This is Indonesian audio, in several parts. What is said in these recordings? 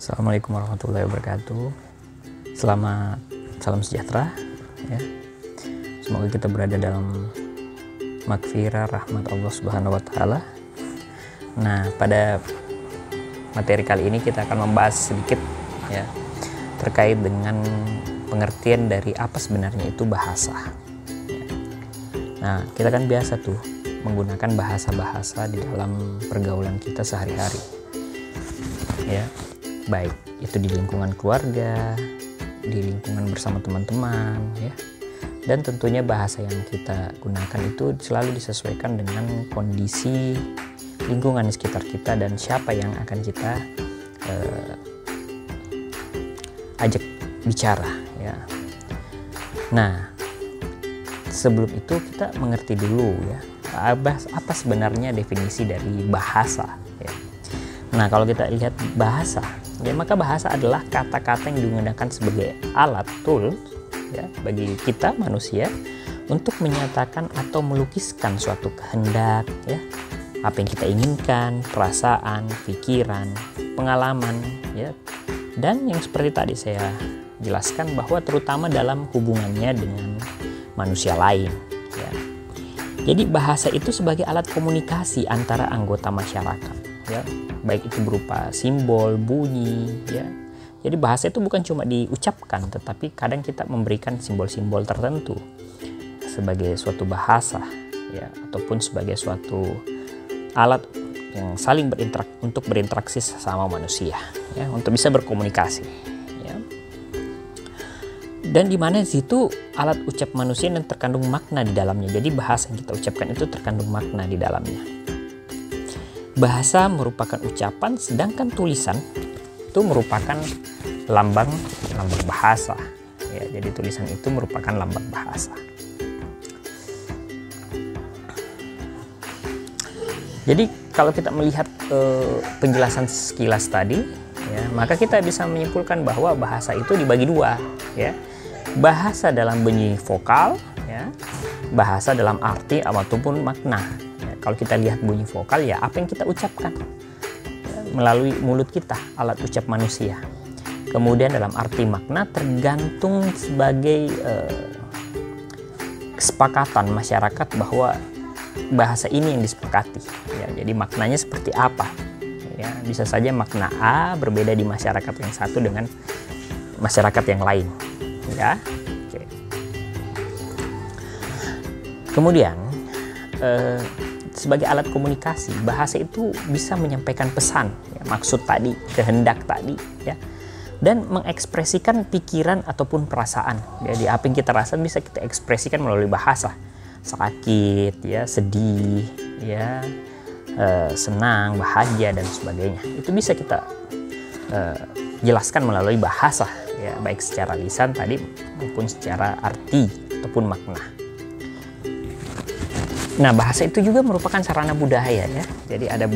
Assalamualaikum warahmatullahi wabarakatuh. Salam sejahtera ya. Semoga kita berada dalam maghfirah rahmat Allah Subhanahu wa taala. Nah, pada materi kali ini kita akan membahas sedikit ya terkait dengan pengertian dari apa sebenarnya itu bahasa. Nah, kita kan biasa tuh menggunakan bahasa-bahasa di dalam pergaulan kita sehari-hari. Ya, baik itu di lingkungan keluarga, di lingkungan bersama teman-teman ya. Dan tentunya bahasa yang kita gunakan itu selalu disesuaikan dengan kondisi lingkungan di sekitar kita dan siapa yang akan kita ajak bicara ya. Nah, sebelum itu kita mengerti dulu ya apa sebenarnya definisi dari bahasa ya. Nah, kalau kita lihat bahasa ya, maka bahasa adalah kata-kata yang digunakan sebagai alat tool ya bagi kita manusia untuk menyatakan atau melukiskan suatu kehendak ya, apa yang kita inginkan, perasaan, pikiran, pengalaman ya. Dan yang seperti tadi saya jelaskan bahwa terutama dalam hubungannya dengan manusia lain ya. Jadi bahasa itu sebagai alat komunikasi antara anggota masyarakat ya, baik itu berupa simbol, bunyi ya. Jadi bahasa itu bukan cuma diucapkan, tetapi kadang kita memberikan simbol-simbol tertentu sebagai suatu bahasa ya, ataupun sebagai suatu alat yang saling berinteraksi sesama manusia ya, untuk bisa berkomunikasi ya. Dan di mana situ alat ucap manusia dan terkandung makna di dalamnya. Jadi bahasa yang kita ucapkan itu terkandung makna di dalamnya. Bahasa merupakan ucapan, sedangkan tulisan itu merupakan lambang bahasa ya. Jadi tulisan itu merupakan lambang bahasa. Jadi kalau kita melihat penjelasan sekilas tadi ya, maka kita bisa menyimpulkan bahwa bahasa itu dibagi dua ya. Bahasa dalam bunyi vokal ya, bahasa dalam arti ataupun makna. Kalau kita lihat bunyi vokal ya apa yang kita ucapkan ya, melalui mulut kita, alat ucap manusia. Kemudian dalam arti makna tergantung sebagai kesepakatan masyarakat bahwa bahasa ini yang disepakati ya. Jadi maknanya seperti apa ya, bisa saja makna A berbeda di masyarakat yang satu dengan masyarakat yang lain ya. Oke. Kemudian sebagai alat komunikasi, bahasa itu bisa menyampaikan pesan ya, maksud tadi, kehendak tadi ya, dan mengekspresikan pikiran ataupun perasaan. Jadi apa yang kita rasakan bisa kita ekspresikan melalui bahasa. Sakit ya, sedih ya, senang, bahagia dan sebagainya. Itu bisa kita jelaskan melalui bahasa ya, baik secara lisan tadi maupun secara arti ataupun makna. Nah, bahasa itu juga merupakan sarana budaya ya. Jadi ada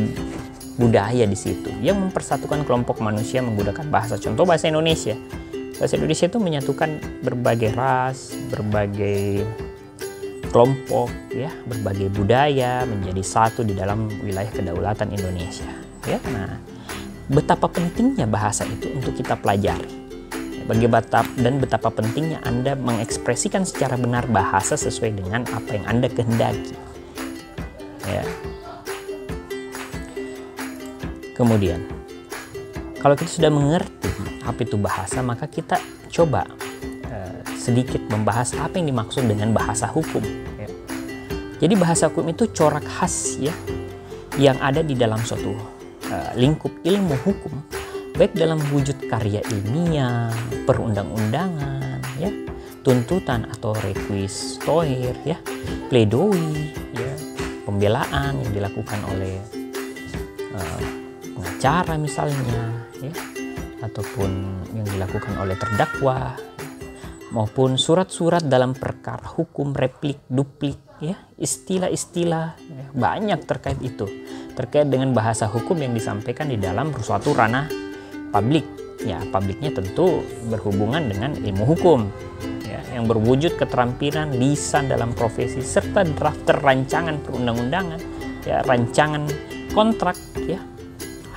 budaya di situ yang mempersatukan kelompok manusia menggunakan bahasa. Contoh bahasa Indonesia. Bahasa Indonesia itu menyatukan berbagai ras, berbagai kelompok ya, berbagai budaya menjadi satu di dalam wilayah kedaulatan Indonesia ya. Nah, betapa pentingnya bahasa itu untuk kita pelajari. Betapa pentingnya Anda mengekspresikan secara benar bahasa sesuai dengan apa yang Anda kehendaki. Ya. Kemudian, kalau kita sudah mengerti apa itu bahasa, maka kita coba sedikit membahas apa yang dimaksud dengan bahasa hukum. Ya. Jadi bahasa hukum itu corak khas ya, yang ada di dalam suatu lingkup ilmu hukum, baik dalam wujud karya ilmiah, perundang-undangan, ya, tuntutan atau requisitoir, ya, pledoi, ya, pembelaan yang dilakukan oleh pengacara misalnya, ya, ataupun yang dilakukan oleh terdakwa, maupun surat-surat dalam perkara hukum, replik, duplik, ya, istilah-istilah ya, banyak terkait itu, terkait dengan bahasa hukum yang disampaikan di dalam suatu ranah publik. Ya, publiknya tentu berhubungan dengan ilmu hukum ya, yang berwujud keterampilan lisan dalam profesi serta drafter rancangan perundang-undangan ya, rancangan kontrak ya,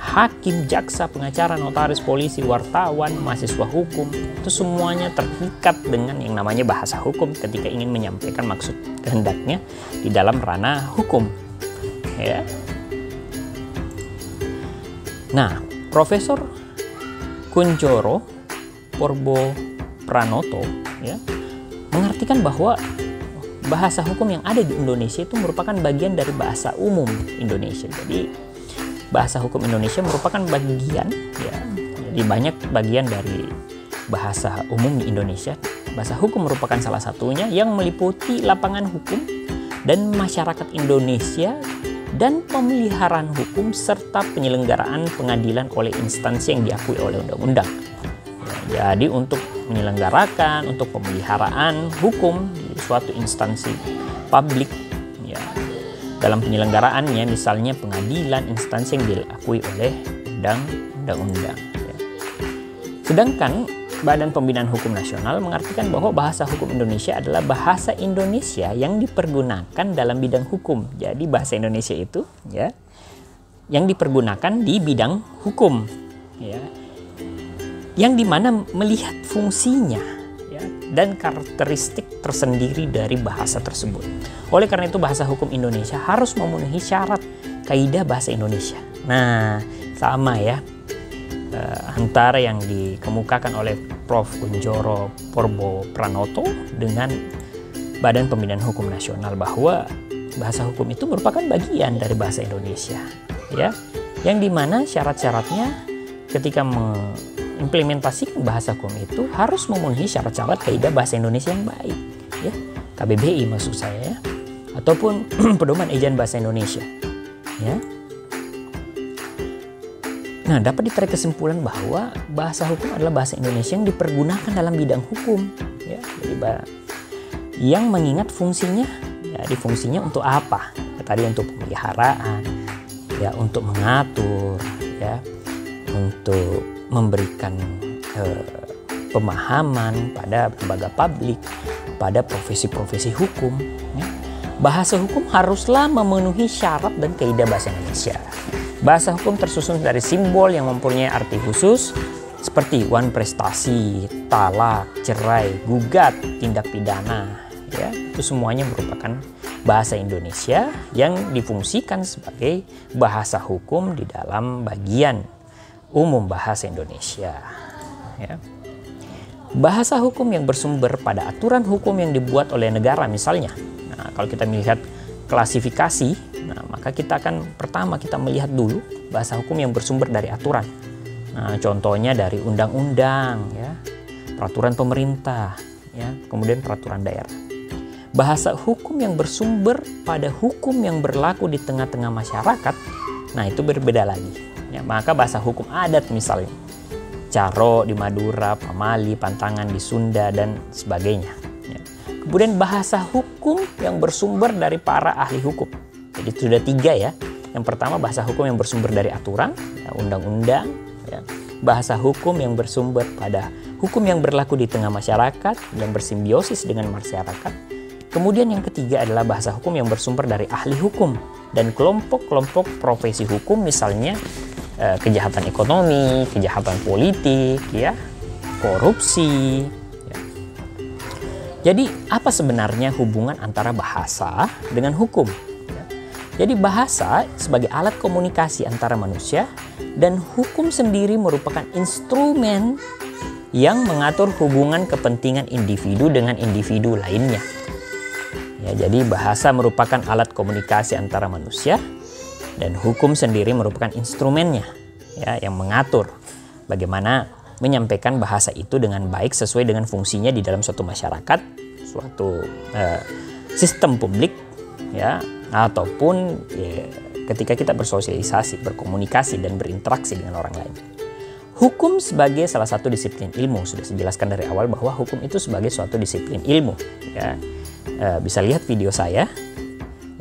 hakim, jaksa, pengacara, notaris, polisi, wartawan, mahasiswa hukum, itu semuanya terikat dengan yang namanya bahasa hukum ketika ingin menyampaikan maksud kehendaknya di dalam ranah hukum. Ya. Nah, Profesor Kunchoro Porbopranoto ya, mengartikan bahwa bahasa hukum yang ada di Indonesia itu merupakan bagian dari bahasa umum Indonesia. Jadi bahasa hukum Indonesia merupakan bagian ya, jadi banyak bagian dari bahasa umum di Indonesia. Bahasa hukum merupakan salah satunya yang meliputi lapangan hukum dan masyarakat Indonesia dan pemeliharaan hukum serta penyelenggaraan pengadilan oleh instansi yang diakui oleh undang-undang. Ya, jadi untuk menyelenggarakan, untuk pemeliharaan hukum di suatu instansi publik ya, dalam penyelenggaraannya misalnya pengadilan, instansi yang diakui oleh undang-undang. Ya. Sedangkan Badan Pembinaan Hukum Nasional mengartikan bahwa bahasa hukum Indonesia adalah bahasa Indonesia yang dipergunakan dalam bidang hukum. Jadi bahasa Indonesia itu ya yang dipergunakan di bidang hukum, ya, yang dimana melihat fungsinya ya, dan karakteristik tersendiri dari bahasa tersebut. Oleh karena itu bahasa hukum Indonesia harus memenuhi syarat kaidah bahasa Indonesia. Nah, sama ya antara yang dikemukakan oleh Prof. Kunchoro Porbopranoto dengan Badan Pembinaan Hukum Nasional bahwa bahasa hukum itu merupakan bagian dari bahasa Indonesia, ya, yang dimana syarat-syaratnya ketika mengimplementasikan bahasa hukum itu harus memenuhi syarat-syarat kaidah bahasa Indonesia yang baik, ya, KBBI maksud saya, ya, ataupun pedoman ejaan bahasa Indonesia, ya. Nah, dapat ditarik kesimpulan bahwa bahasa hukum adalah bahasa Indonesia yang dipergunakan dalam bidang hukum, ya. Jadi yang mengingat fungsinya, ya, di fungsinya untuk apa? Ya, tadi untuk pemeliharaan, ya, untuk mengatur, ya, untuk memberikan pemahaman pada lembaga publik, pada profesi-profesi hukum. Ya. Bahasa hukum haruslah memenuhi syarat dan kaidah bahasa Indonesia. Bahasa hukum tersusun dari simbol yang mempunyai arti khusus seperti wan prestasi, talak, cerai, gugat, tindak pidana. Ya, itu semuanya merupakan bahasa Indonesia yang difungsikan sebagai bahasa hukum di dalam bagian umum bahasa Indonesia. Ya. Bahasa hukum yang bersumber pada aturan hukum yang dibuat oleh negara misalnya. Nah, kalau kita melihat klasifikasi, nah, maka kita akan pertama kita melihat dulu bahasa hukum yang bersumber dari aturan. Nah, contohnya dari undang-undang, ya, peraturan pemerintah, ya, kemudian peraturan daerah. Bahasa hukum yang bersumber pada hukum yang berlaku di tengah-tengah masyarakat, nah itu berbeda lagi. Ya, maka bahasa hukum adat misalnya, Caro di Madura, Pamali, Pantangan di Sunda dan sebagainya. Ya. Kemudian bahasa hukum yang bersumber dari para ahli hukum. Jadi sudah 3 ya. Yang pertama bahasa hukum yang bersumber dari aturan, ya, undang-undang. Ya. Bahasa hukum yang bersumber pada hukum yang berlaku di tengah masyarakat, yang bersimbiosis dengan masyarakat. Kemudian yang ketiga adalah bahasa hukum yang bersumber dari ahli hukum dan kelompok-kelompok profesi hukum, misalnya kejahatan ekonomi, kejahatan politik, ya, korupsi. Ya. Jadi apa sebenarnya hubungan antara bahasa dengan hukum? Ya. Jadi bahasa sebagai alat komunikasi antara manusia dan hukum sendiri merupakan instrumen yang mengatur hubungan kepentingan individu dengan individu lainnya. Ya, jadi bahasa merupakan alat komunikasi antara manusia dan hukum sendiri merupakan instrumennya, ya, yang mengatur bagaimana menyampaikan bahasa itu dengan baik sesuai dengan fungsinya di dalam suatu masyarakat, suatu sistem publik, ya, ataupun ya, ketika kita bersosialisasi, berkomunikasi dan berinteraksi dengan orang lain. Hukum sebagai salah satu disiplin ilmu, sudah saya jelaskan dari awal bahwa hukum itu sebagai suatu disiplin ilmu, ya. Bisa lihat video saya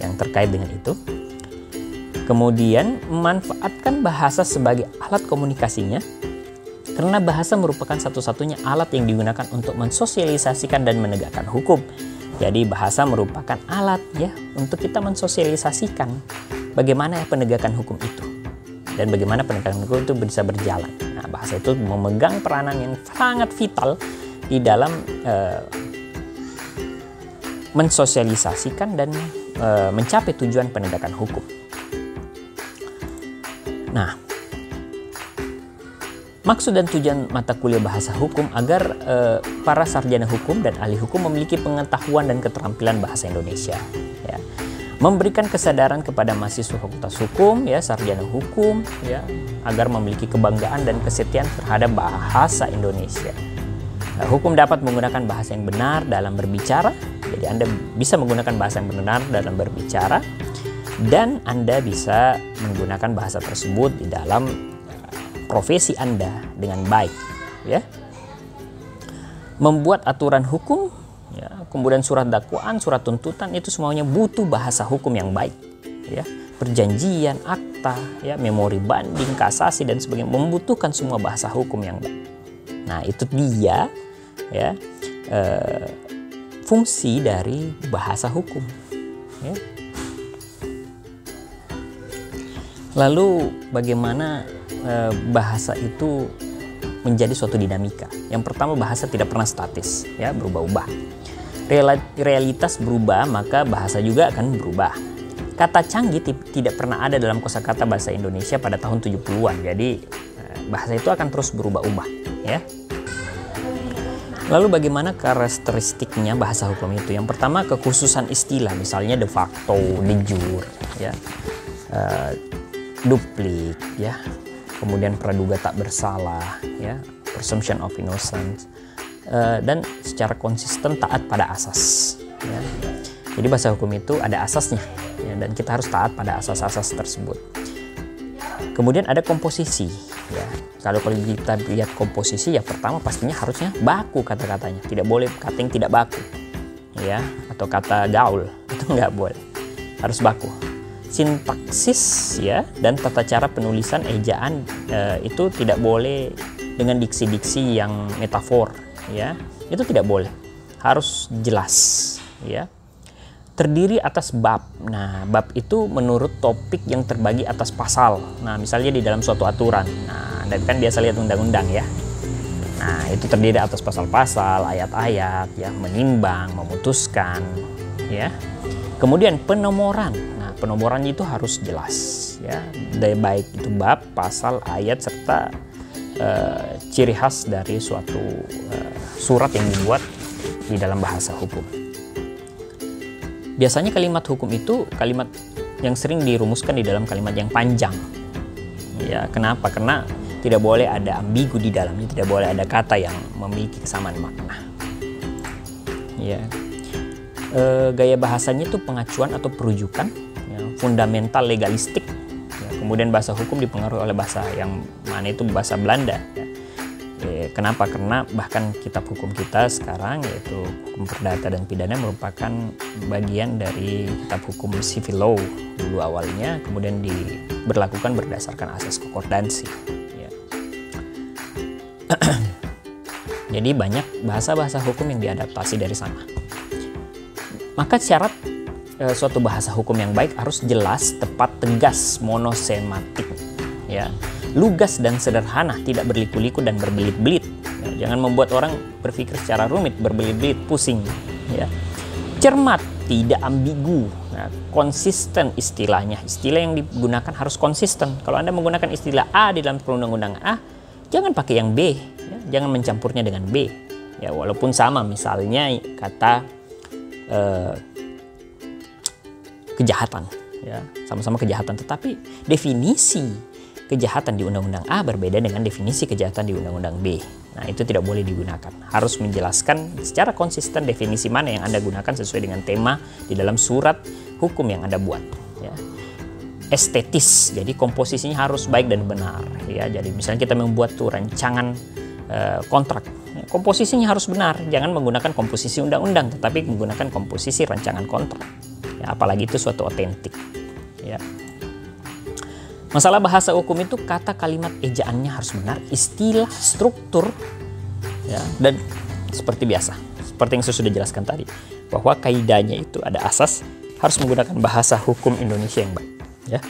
yang terkait dengan itu. Kemudian memanfaatkan bahasa sebagai alat komunikasinya, karena bahasa merupakan satu-satunya alat yang digunakan untuk mensosialisasikan dan menegakkan hukum. Jadi bahasa merupakan alat, ya, untuk kita mensosialisasikan bagaimana penegakan hukum itu. dan bagaimana penegakan hukum itu bisa berjalan. Nah, bahasa itu memegang peranan yang sangat vital di dalam mensosialisasikan dan mencapai tujuan penegakan hukum. Nah, maksud dan tujuan mata kuliah bahasa hukum agar para sarjana hukum dan ahli hukum memiliki pengetahuan dan keterampilan bahasa Indonesia. Ya. Memberikan kesadaran kepada mahasiswa fakultas hukum, ya, sarjana hukum, ya, agar memiliki kebanggaan dan kesetiaan terhadap bahasa Indonesia. Hukum dapat menggunakan bahasa yang benar dalam berbicara, jadi Anda bisa menggunakan bahasa yang benar dalam berbicara, dan Anda bisa menggunakan bahasa tersebut di dalam profesi Anda dengan baik, ya. Membuat aturan hukum, ya, kemudian surat dakwaan, surat tuntutan, itu semuanya butuh bahasa hukum yang baik, ya. Perjanjian, akta, ya, memori banding, kasasi dan sebagainya membutuhkan semua bahasa hukum yang baik. Nah, itu dia, ya, fungsi dari bahasa hukum, ya. Lalu bagaimana bahasa itu menjadi suatu dinamika? Yang pertama, bahasa tidak pernah statis, ya, berubah-ubah. Realitas berubah, maka bahasa juga akan berubah. Kata canggih tidak pernah ada dalam kosakata bahasa Indonesia pada tahun 70-an. Jadi bahasa itu akan terus berubah-ubah, ya. Lalu bagaimana karakteristiknya bahasa hukum itu? Yang pertama, kekhususan istilah, misalnya de facto, de jure, ya, duplik, ya, kemudian praduga tak bersalah, ya, presumption of innocence, dan secara konsisten taat pada asas, ya. Jadi bahasa hukum itu ada asasnya, ya, dan kita harus taat pada asas-asas tersebut. Kemudian ada komposisi, ya. Kalau kita lihat komposisi, ya pertama pastinya harusnya baku kata-katanya, tidak boleh kata yang tidak baku, ya, atau kata gaul itu nggak boleh, harus baku. Sintaksis, ya, dan tata cara penulisan ejaan itu tidak boleh dengan diksi-diksi yang metafor, ya, itu tidak boleh, harus jelas, ya. Terdiri atas bab. Nah, bab itu menurut topik yang terbagi atas pasal. Nah, misalnya di dalam suatu aturan. Nah, Anda kan biasa lihat undang-undang, ya. Nah, itu terdiri atas pasal-pasal, ayat-ayat, ya, menimbang, memutuskan, ya. Kemudian penomoran. Nah, penomorannya itu harus jelas, ya. Baik itu bab, pasal, ayat, serta ciri khas dari suatu surat yang dibuat di dalam bahasa hukum. Biasanya kalimat hukum itu kalimat yang sering dirumuskan di dalam kalimat yang panjang. Ya, kenapa? Karena tidak boleh ada ambigu di dalamnya, tidak boleh ada kata yang memiliki kesamaan makna. Ya. Gaya bahasanya itu pengacuan atau perujukan, ya, fundamental legalistik. Ya, kemudian bahasa hukum dipengaruhi oleh bahasa yang mana itu bahasa Belanda. Ya. Kenapa? Karena bahkan kitab hukum kita sekarang, yaitu hukum perdata dan pidana, merupakan bagian dari kitab hukum civil law dulu awalnya, kemudian diberlakukan berdasarkan asas konkordansi. Ya. Jadi banyak bahasa-bahasa hukum yang diadaptasi dari sana. Maka syarat suatu bahasa hukum yang baik harus jelas, tepat, tegas, monosematik, ya, lugas dan sederhana, tidak berliku-liku dan berbelit-belit. Ya, jangan membuat orang berpikir secara rumit, berbelit-belit, pusing. Ya. Cermat, tidak ambigu, nah, konsisten istilahnya. Istilah yang digunakan harus konsisten. Kalau Anda menggunakan istilah A di dalam perundang-undangan A, jangan pakai yang B, ya, jangan mencampurnya dengan B. Ya, walaupun sama, misalnya kata kejahatan, ya, sama-sama kejahatan, tetapi definisi kejahatan di Undang-Undang A berbeda dengan definisi kejahatan di Undang-Undang B. Nah, itu tidak boleh digunakan. Harus menjelaskan secara konsisten definisi mana yang Anda gunakan sesuai dengan tema di dalam surat hukum yang Anda buat. Ya. Estetis, jadi komposisinya harus baik dan benar. Ya, jadi misalnya kita membuat tuh rancangan kontrak, ya, komposisinya harus benar. Jangan menggunakan komposisi undang-undang, tetapi menggunakan komposisi rancangan kontrak. Ya, apalagi itu suatu otentik. Ya. Masalah bahasa hukum itu kata kalimat ejaannya harus benar, istilah, struktur, ya, dan seperti biasa, seperti yang saya sudah jelaskan tadi, bahwa kaidahnya itu ada asas, harus menggunakan bahasa hukum Indonesia yang baik. Ya.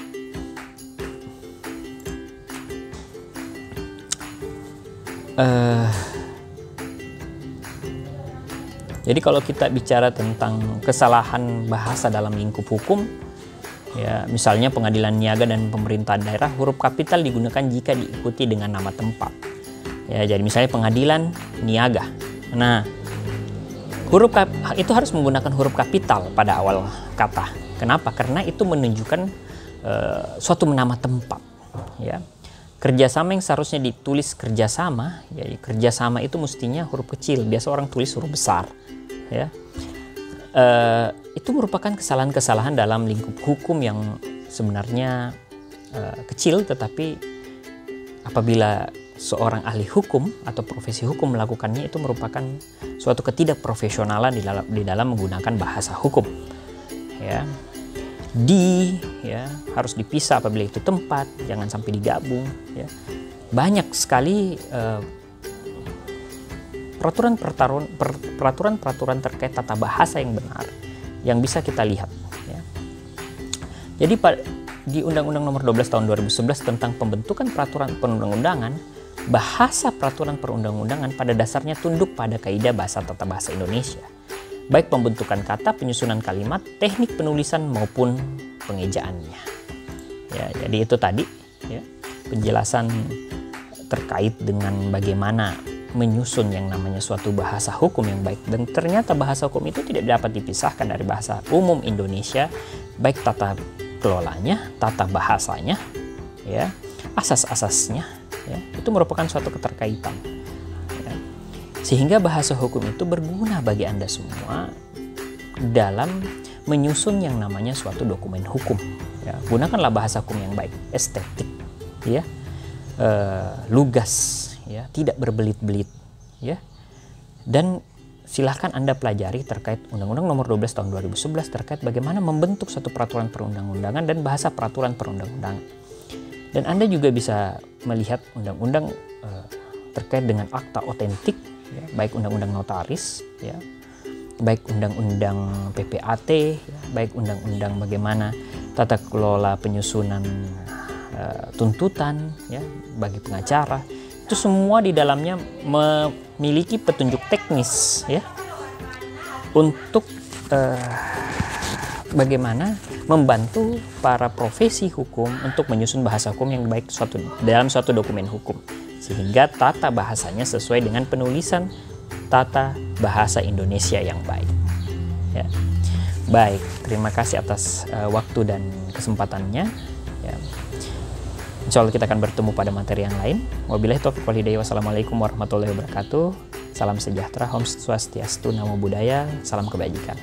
Jadi kalau kita bicara tentang kesalahan bahasa dalam lingkup hukum, ya misalnya pengadilan niaga dan pemerintahan daerah, huruf kapital digunakan jika diikuti dengan nama tempat. Ya, jadi misalnya pengadilan niaga. Nah, itu harus menggunakan huruf kapital pada awal kata. Kenapa? Karena itu menunjukkan suatu nama tempat. Ya. Kerjasama yang seharusnya ditulis kerjasama, ya kerjasama itu mestinya huruf kecil. Biasa orang tulis huruf besar. Ya. Itu merupakan kesalahan-kesalahan dalam lingkup hukum yang sebenarnya kecil, tetapi apabila seorang ahli hukum atau profesi hukum melakukannya, itu merupakan suatu ketidakprofesionalan di dalam menggunakan bahasa hukum. Ya. Harus dipisah apabila itu tempat, jangan sampai digabung. Ya. Banyak sekali peraturan-peraturan terkait tata bahasa yang benar yang bisa kita lihat. Ya. Jadi di Undang-Undang Nomor 12 Tahun 2011 tentang pembentukan peraturan perundang-undangan, bahasa peraturan perundang-undangan pada dasarnya tunduk pada kaidah bahasa tata bahasa Indonesia, baik pembentukan kata, penyusunan kalimat, teknik penulisan maupun pengejaannya. Ya, jadi itu tadi ya, penjelasan terkait dengan bagaimana menyusun yang namanya suatu bahasa hukum yang baik. Dan ternyata bahasa hukum itu tidak dapat dipisahkan dari bahasa umum Indonesia, baik tata kelolanya, tata bahasanya, ya, asas-asasnya, ya, itu merupakan suatu keterkaitan. Ya. Sehingga bahasa hukum itu berguna bagi Anda semua dalam menyusun yang namanya suatu dokumen hukum. Ya. Gunakanlah bahasa hukum yang baik, estetik, ya, lugas, ya, tidak berbelit-belit, ya. Dan silahkan Anda pelajari terkait Undang-Undang Nomor 12 Tahun 2011 terkait bagaimana membentuk suatu peraturan perundang-undangan dan bahasa peraturan perundang-undangan. Dan Anda juga bisa melihat undang-undang terkait dengan akta otentik, ya, baik undang-undang notaris, ya, baik undang-undang PPAT, ya, baik undang-undang bagaimana tata kelola penyusunan tuntutan, ya, bagi pengacara. Itu semua di dalamnya memiliki petunjuk teknis, ya, untuk bagaimana membantu para profesi hukum untuk menyusun bahasa hukum yang baik dalam suatu dokumen hukum, sehingga tata bahasanya sesuai dengan penulisan tata bahasa Indonesia yang baik. Ya. Baik, terima kasih atas waktu dan kesempatannya. Ya. Insya Allah kita akan bertemu pada materi yang lain. Wabillahi taufiq wal hidayah. Wassalamualaikum warahmatullahi wabarakatuh. Salam sejahtera, Om Swastiastu, Namo Buddhaya, salam kebajikan.